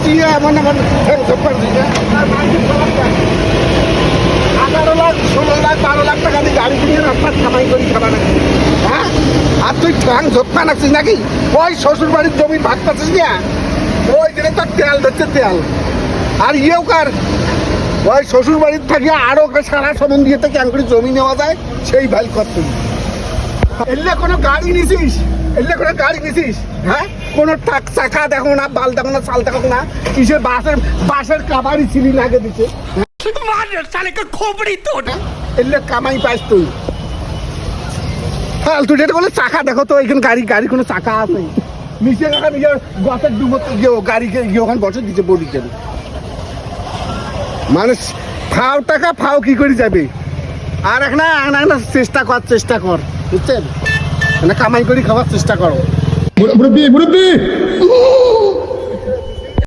কি এমন এমন 18 লাখ 16 লাখ 12 লাখ টাকা দিয়ে গাড়ি কিনে রাস্তা কামাই করি খাবা নাকি? হ্যাঁ, আর তুই ঠ্যাং ঝোপা নাকছিস নাকি? ওই শ্বশুর বাড়ির জমির ভাগ পাচ্ছিস না? ওই দিনে তো তেল ধরছে তেল। আর ইয়েও কার ওই শ্বশুর বাড়ির থেকে আরো সারা সম্বন্ধ দিয়ে কেন করে জমি নেওয়া যায় সেই ভাই কত এলে কোনো গাড়ি নিছিস? এলে কোনো গাড়ি নিছিস? হ্যাঁ, কোনো চাকা দেখো না, বাল দেখো না, চাল দেখো না, কিসের বাসের কাবারই ছিলি লাগে দিচ্ছে। খোপড়ি তো এলে কামাই পাইস তুই। হ্যাঁ, তুই এটা বলে চাকা দেখো তো, এখানে গাড়ি কোনো চাকা আছে নিচে রাখা, নিজের গাছের ডুবো গাড়িকে গিয়ে ওখানে বসে দিচ্ছে বডির জন্য। মানুষ ফাও টাকা ফাও কি করে যাবে? আর একটা চেষ্টা কর, বুঝছেন? মানে কামাই করে খাওয়ার চেষ্টা করো। মুরব্বি